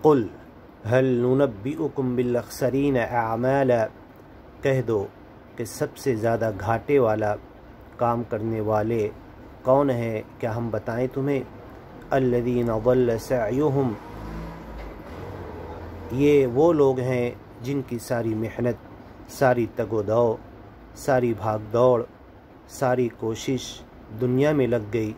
قل هل ننبئکم بالاخسرین اعمالا، کہہ دو کہ سب سے زیادہ گھاٹے والا کام کرنے والے کون ہیں، کیا ہم بتائیں تمہیں؟ الذین ضل سعیہم، یہ وہ لوگ ہیں جن کی ساری محنت، ساری تگ و دو، ساری بھاگ دوڑ، ساری کوشش دنیا میں لگ گئی۔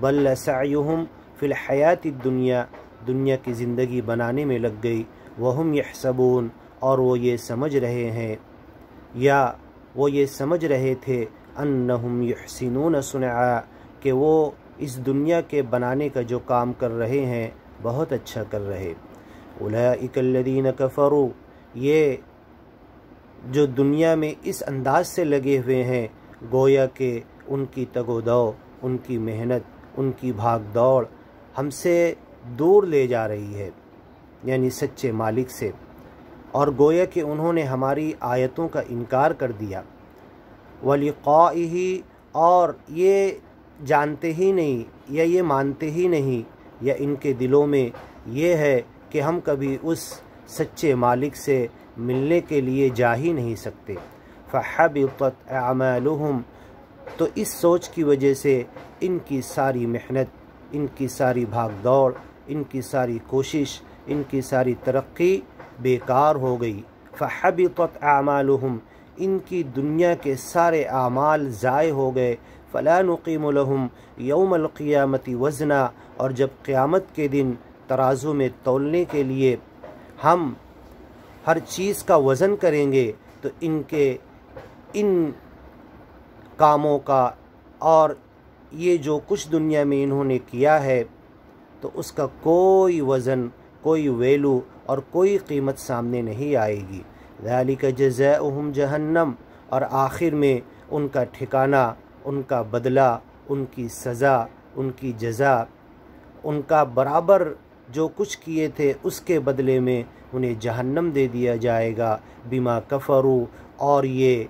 ضل سعیہم فی الحیات الدنیا، دنیا کی زندگی بنانے میں لگ گئی۔ وہم یحسبون، اور وہ یہ سمجھ رہے ہیں یا وہ یہ سمجھ رہے تھے انہم یحسنون صنعا، کہ وہ اس دنیا کے بنانے کا جو کام کر رہے ہیں بہت اچھا کر رہے۔ اولئک الذین کفروا، یہ جو دنیا میں اس انداز سے لگے ہوئے ہیں گویا کہ ان کی تگ و دو، ان کی محنت، ان کی بھاگ دوڑ ہم سے دور لے جا رہی ہے، یعنی سچے مالک سے، اور گویا کہ انہوں نے ہماری آیتوں کا انکار کر دیا۔ وَلِقَائِهِ، اور یہ جانتے ہی نہیں یا یہ مانتے ہی نہیں یا ان کے دلوں میں یہ ہے کہ ہم کبھی اس سچے مالک سے ملنے کے لیے جا ہی نہیں سکتے۔ فَحَبِطَتْ أَعْمَالُهُمْ، تو اس سوچ کی وجہ سے ان کی ساری محنت، ان کی ساری بھاگ دوڑ، ان کی ساری کوشش، ان کی ساری ترقی بیکار ہو گئی۔ فَحَبِطَتْ أَعْمَالُهُمْ، ان کی دنیا کے سارے اعمال ضائع ہو گئے۔ فَلَا نُقِيمُ لَهُمْ يَوْمَ الْقِيَامَةِ وَزْنًا، اور جب قیامت کے دن ترازو میں تولنے کے لیے ہم ہر چیز کا وزن کریں گے تو ان کاموں کا اور یہ جو کچھ دنیا میں انہوں نے کیا ہے تو اس کا کوئی وزن، کوئی ویلو اور کوئی قیمت سامنے نہیں آئے گی۔ ذَلِكَ جَزَاؤُهُمْ جَهَنَّمْ، اور آخر میں ان کا ٹھکانہ، ان کا بدلہ، ان کی سزا، ان کی جزا، ان کا برابر جو کچھ کیے تھے اس کے بدلے میں انہیں جہنم دے دیا جائے گا۔ بما کفروا، اور یہ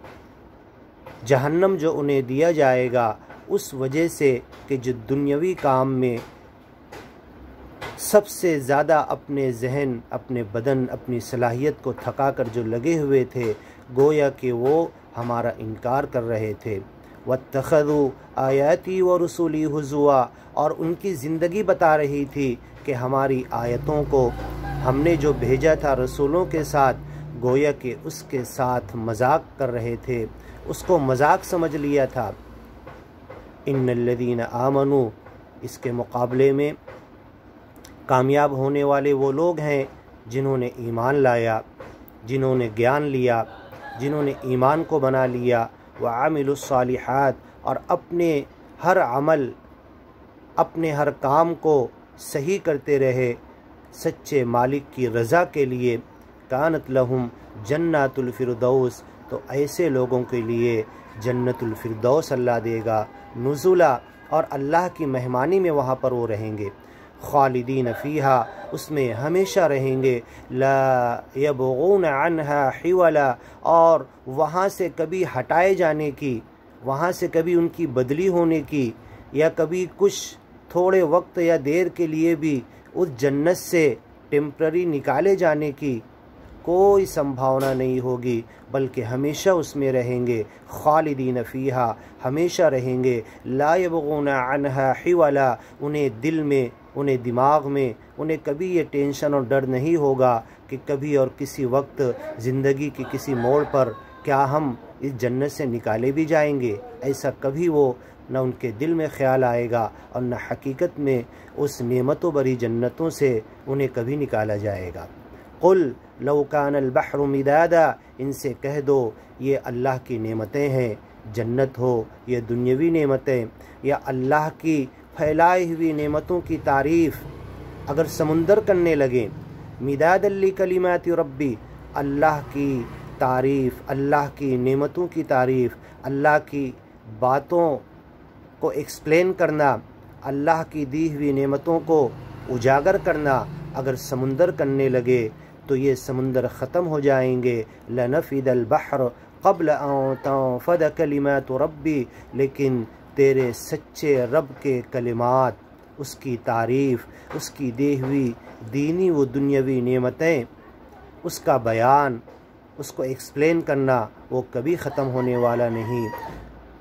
جہنم جو انہیں دیا جائے گا اس وجہ سے کہ جو دنیاوی کام میں سب سے زیادہ اپنے ذہن، اپنے بدن، اپنی صلاحیت کو تھکا کر جو لگے ہوئے تھے گویا کہ وہ ہمارا انکار کر رہے تھے۔ وَاتَّخَذُوا آیَاتِي وَرُسُلِي هُزُوًا، اور ان کی زندگی بتا رہی تھی کہ ہماری آیتوں کو ہم نے جو بھیجا تھا رسولوں کے ساتھ گویا کہ اس کے ساتھ مذاق کر رہے تھے، اس کو مذاق سمجھ لیا تھا۔ ان الذین آمنوا، اس کے مقابلے میں کامیاب ہونے والے وہ لوگ ہیں جنہوں نے ایمان لایا، جنہوں نے گیان لیا، جنہوں نے ایمان کو بنا لیا، وعملوا الصالحات، اور اپنے ہر عمل، اپنے ہر کام کو صحیح کرتے رہے سچے مالک کی رضا کے لیے۔ کانت لہم جنات الفردوس، تو ایسے لوگوں کے لیے جنت الفردوس اللہ دے گا، نزلا، اور اللہ کی مہمانی میں وہاں پر وہ رہیں گے، خالدین فیہا، اس میں ہمیشہ رہیں گے، لا یبغون عنہا حولا، اور وہاں سے کبھی ہٹائے جانے کی، وہاں سے کبھی ان کی بدلی ہونے کی، یا کبھی کچھ تھوڑے وقت یا دیر کے لیے بھی اس جنت سے ٹیمپرری نکالے جانے کی کوئی سمبھاونا نہیں ہوگی، بلکہ ہمیشہ اس میں رہیں گے، خالدین فیہا، ہمیشہ رہیں گے، لا یبغون عنہا حولا، انہیں دل میں، انہیں دماغ میں، انہیں کبھی یہ ٹینشن اور ڈر نہیں ہوگا کہ کبھی اور کسی وقت زندگی کی کسی موڑ پر کیا ہم اس جنت سے نکالے بھی جائیں گے، ایسا کبھی وہ نہ ان کے دل میں خیال آئے گا اور نہ حقیقت میں اس نعمتوں بری جنتوں سے انہیں کبھی نکالا جائے گا۔ قل لو کان البحر مدادا، ان سے کہہ دو یہ اللہ کی نعمتیں ہیں، جنت ہو یہ دنیاوی نعمتیں یا اللہ کی پھیلائی ہوئی نعمتوں کی تعریف اگر سمندر کرنے لگیں، مداد لکلمات ربی، اللہ کی تعریف، اللہ کی نعمتوں کی تعریف، اللہ کی باتوں کو ایکسپلین کرنا، اللہ کی دی ہوئی نعمتوں کو اجاگر کرنا اگر سمندر کرنے لگے تو یہ سمندر ختم ہو جائیں گے۔ لنفد البحر قبل ان تنفد کلمات ربی، لیکن تیرے سچے رب کے کلمات اس کی تعریف، اس کی دی ہوئی دینی و دنیاوی نعمتیں، اس کا بیان، اس کو ایکسپلین کرنا وہ کبھی ختم ہونے والا نہیں۔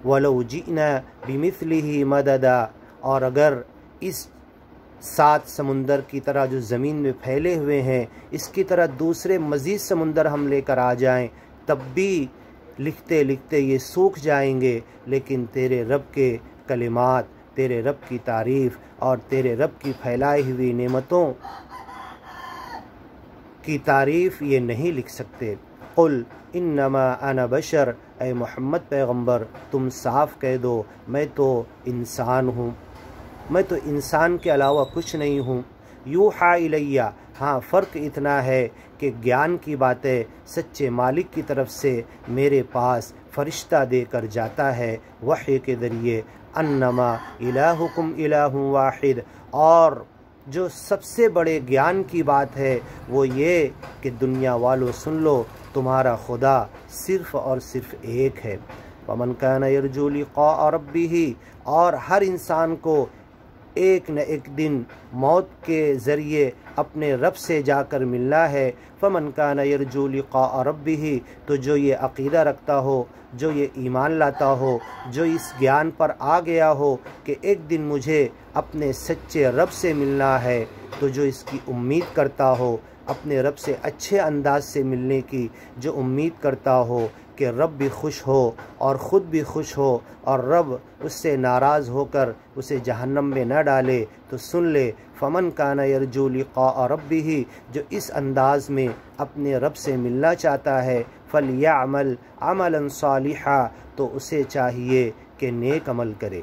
وَلَوْ جِئْنَا بِمِثْلِهِ مَدَدًا، اور اگر اس 7 سمندر کی طرح جو زمین میں پھیلے ہوئے ہیں، اس کی طرح دوسرے مزید سمندر ہم لے کر آ جائیں، تب بھی لکھتے لکھتے یہ سوکھ جائیں گے، لیکن تیرے رب کے کلمات، تیرے رب کی تعریف اور تیرے رب کی پھیلائی ہوئی نعمتوں کی تعریف یہ نہیں لکھ سکتے۔ قل انما انا بشر، اے محمد پیغمبر تم صاف کہہ دو میں تو انسان ہوں، میں تو انسان کے علاوہ کچھ نہیں ہوں۔ یوحیٰ الیہ، ہاں فرق اتنا ہے کہ گیان کی باتیں سچے مالک کی طرف سے میرے پاس فرشتہ دے کر جاتا ہے وحی کے ذریعے، انما الہکم الہ واحد، اور جو سب سے بڑے گیان کی بات ہے وہ یہ کہ دنیا والوں سن لو تمہارا خدا صرف اور صرف ایک ہے۔ وَمَنْ كَانَ يَرْجُو لِقَاءَ رَبِّهِ، اور ہر انسان کو ایک نہ ایک دن موت کے ذریعے اپنے رب سے جا کر ملنا ہے۔ فَمَنْ كَانَ يَرْجُو لِقَاءَ رَبِّهِ، تو جو یہ عقیدہ رکھتا ہو، جو یہ ایمان لاتا ہو، جو اس گیان پر آ گیا ہو کہ ایک دن مجھے اپنے سچے رب سے ملنا ہے، تو جو اس کی امید کرتا ہو، اپنے رب سے اچھے انداز سے ملنے کی جو امید کرتا ہو کہ رب بھی خوش ہو اور خود بھی خوش ہو اور رب اس سے ناراض ہو کر اسے جہنم میں نہ ڈالے، تو سن لے فمن کان یرجو لقاء ربہ، جو اس انداز میں اپنے رب سے ملنا چاہتا ہے، فلیعمل عملا صالحا، تو اسے چاہیے کہ نیک عمل کرے۔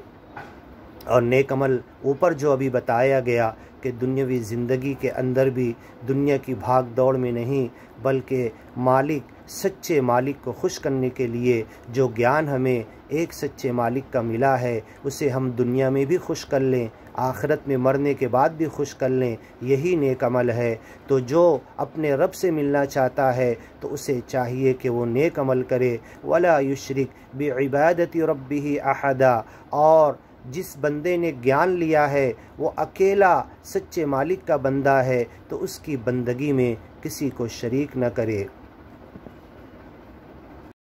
اور نیک عمل اوپر جو ابھی بتایا گیا کہ دنیاوی زندگی کے اندر بھی دنیا کی بھاگ دوڑ میں نہیں، بلکہ مالک، سچے مالک کو خوش کرنے کے لیے جو گیان ہمیں ایک سچے مالک کا ملا ہے، اسے ہم دنیا میں بھی خوش کر لیں، آخرت میں مرنے کے بعد بھی خوش کر لیں، یہی نیک عمل ہے۔ تو جو اپنے رب سے ملنا چاہتا ہے تو اسے چاہیے کہ وہ نیک عمل کرے، ولا یشرک بعبادت ربہ احدا، اور جس بندے نے گیان لیا ہے وہ اکیلا سچے مالک کا بندہ ہے، تو اس کی بندگی میں کسی کو شریک نہ کرے۔